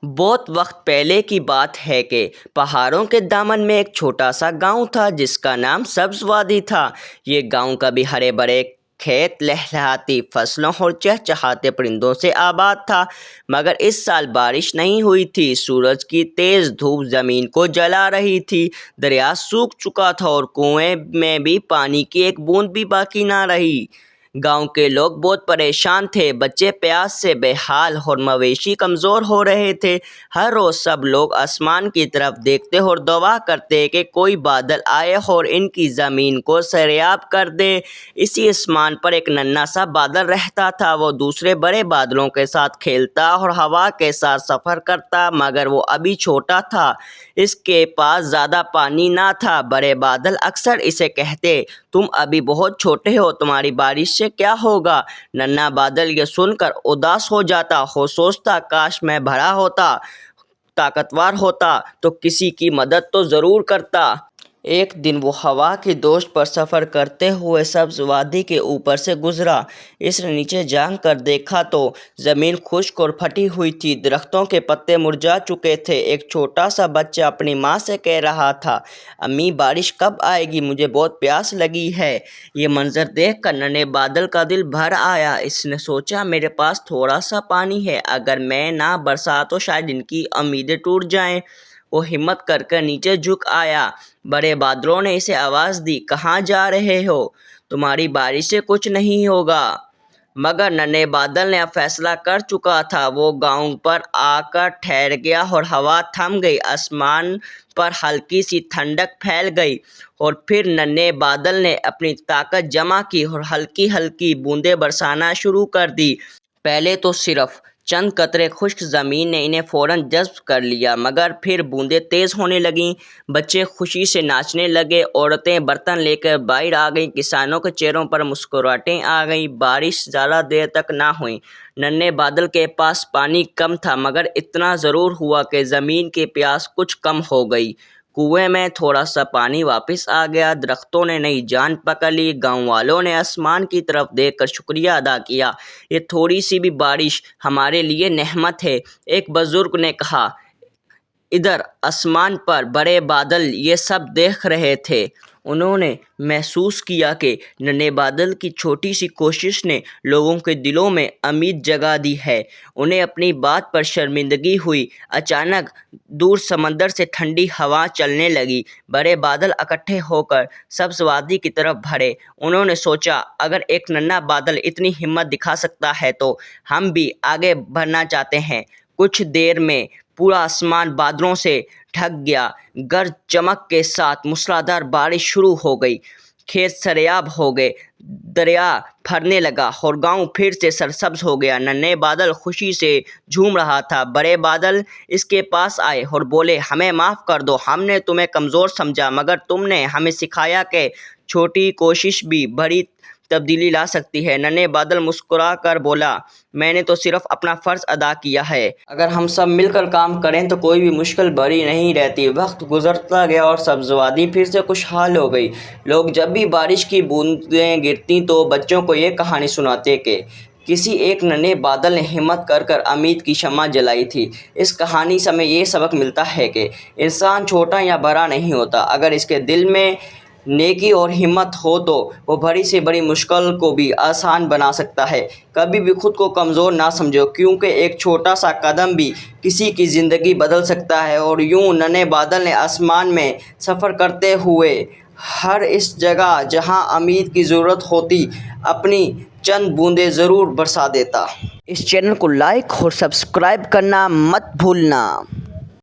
بہت وقت پہلے کی بات ہے کہ پہاڑوں کے دامن میں ایک چھوٹا سا گاؤں تھا جس کا نام سبز وادی تھا۔ یہ گاؤں کبھی ہرے بھرے کھیت، لہلہاتی فصلوں اور چہچہاتے پرندوں سے آباد تھا، مگر اس سال بارش نہیں ہوئی تھی۔ سورج کی تیز دھوپ زمین کو جلا رہی تھی، دریا سوکھ چکا تھا اور کنویں میں بھی پانی کی ایک بوند بھی باقی نہ رہی۔ گاؤں کے لوگ بہت پریشان تھے، بچے پیاس سے بے حال اور مویشی کمزور ہو رہے تھے۔ ہر روز سب لوگ آسمان کی طرف دیکھتے اور دعا کرتے کہ کوئی بادل آئے اور ان کی زمین کو سیراب کر دے۔ اسی آسمان پر ایک ننھا سا بادل رہتا تھا، وہ دوسرے بڑے بادلوں کے ساتھ کھیلتا اور ہوا کے ساتھ سفر کرتا، مگر وہ ابھی چھوٹا تھا، اس کے پاس زیادہ پانی نہ تھا۔ بڑے بادل اکثر اسے کہتے، تم ابھی بہت چھوٹے ہو، تمہاری بارش سے کیا ہوگا؟ ننھا بادل یہ سن کر اداس ہو جاتا اور سوچتا، کاش میں بڑا ہوتا، طاقتور ہوتا تو کسی کی مدد تو ضرور کرتا۔ ایک دن وہ ہوا کی دوش پر سفر کرتے ہوئے سبز وادی کے اوپر سے گزرا۔ اس نے نیچے جھانک کر دیکھا تو زمین خشک اور پھٹی ہوئی تھی، درختوں کے پتے مرجھا چکے تھے۔ ایک چھوٹا سا بچہ اپنی ماں سے کہہ رہا تھا، امی بارش کب آئے گی؟ مجھے بہت پیاس لگی ہے۔ یہ منظر دیکھ کر ننھے بادل کا دل بھر آیا۔ اس نے سوچا، میرے پاس تھوڑا سا پانی ہے، اگر میں نہ برسا تو شاید ان کی امیدیں ٹوٹ جائیں۔ وہ ہمت کر کے نیچے جھک آیا۔ بڑے بادلوں نے اسے آواز دی، کہاں جا رہے ہو؟ تمہاری بارش سے کچھ نہیں ہوگا۔ مگر ننھے بادل نے اب فیصلہ کر چکا تھا۔ وہ گاؤں پر آ کر ٹھہر گیا اور ہوا تھم گئی، آسمان پر ہلکی سی ٹھنڈک پھیل گئی، اور پھر ننھے بادل نے اپنی طاقت جمع کی اور ہلکی ہلکی بوندیں برسانا شروع کر دی۔ پہلے تو صرف چند قطرے، خشک زمین نے انہیں فوراً جذب کر لیا، مگر پھر بوندیں تیز ہونے لگیں، بچے خوشی سے ناچنے لگے، عورتیں برتن لے کر باہر آ گئیں، کسانوں کے چہروں پر مسکراہٹیں آ گئیں۔ بارش زیادہ دیر تک نہ ہوئی۔ ننھے بادل کے پاس پانی کم تھا، مگر اتنا ضرور ہوا کہ زمین کی پیاس کچھ کم ہو گئی۔ کنویں میں تھوڑا سا پانی واپس آ گیا، درختوں نے نئی جان پکڑ لی، گاؤں والوں نے آسمان کی طرف دیکھ کر شکریہ ادا کیا، یہ تھوڑی سی بھی بارش ہمارے لیے نعمت ہے۔ ایک بزرگ نے کہا، ادھر آسمان پر بڑے بادل یہ سب دیکھ رہے تھے۔ انہوں نے محسوس کیا کہ ننھے بادل کی چھوٹی سی کوشش نے لوگوں کے دلوں میں امید جگا دی ہے۔ انہیں اپنی بات پر شرمندگی ہوئی۔ اچانک دور سمندر سے ٹھنڈی ہوا چلنے لگی، بڑے بادل اکٹھے ہو کر سبز وادی کی طرف بڑھے۔ انہوں نے سوچا، اگر ایک ننھا بادل اتنی ہمت دکھا سکتا ہے تو ہم بھی آگے بڑھنا چاہتے ہیں۔ کچھ دیر میں پورا آسمان بادلوں سے ڈھک گیا، گرج چمک کے ساتھ موسلادھار بارش شروع ہو گئی، کھیت سیراب ہو گئے، دریا بھرنے لگا اور گاؤں پھر سے سرسبز ہو گیا۔ ننھے بادل خوشی سے جھوم رہا تھا۔ بڑے بادل اس کے پاس آئے اور بولے، ہمیں معاف کر دو، ہم نے تمہیں کمزور سمجھا، مگر تم نے ہمیں سکھایا کہ چھوٹی کوشش بھی بڑی تبدیلی لا سکتی ہے۔ ننھے بادل مسکرا کر بولا، میں نے تو صرف اپنا فرض ادا کیا ہے۔ اگر ہم سب مل کر کام کریں تو کوئی بھی مشکل بڑی نہیں رہتی۔ وقت گزرتا گیا اور سبز وادی پھر سے خوشحال ہو گئی۔ لوگ جب بھی بارش کی بوندیں گرتی تو بچوں کو یہ کہانی سناتے کہ کسی ایک ننھے بادل نے ہمت کر کر امید کی شمع جلائی تھی۔ اس کہانی سے ہمیں یہ سبق ملتا ہے کہ انسان چھوٹا یا بڑا نہیں ہوتا، اگر اس کے دل میں نیکی اور ہمت ہو تو وہ بڑی سے بڑی مشکل کو بھی آسان بنا سکتا ہے۔ کبھی بھی خود کو کمزور نہ سمجھو، کیونکہ ایک چھوٹا سا قدم بھی کسی کی زندگی بدل سکتا ہے۔ اور یوں ننھے بادل نے آسمان میں سفر کرتے ہوئے ہر اس جگہ جہاں امید کی ضرورت ہوتی اپنی چند بوندیں ضرور برسا دیتا۔ اس چینل کو لائک اور سبسکرائب کرنا مت بھولنا۔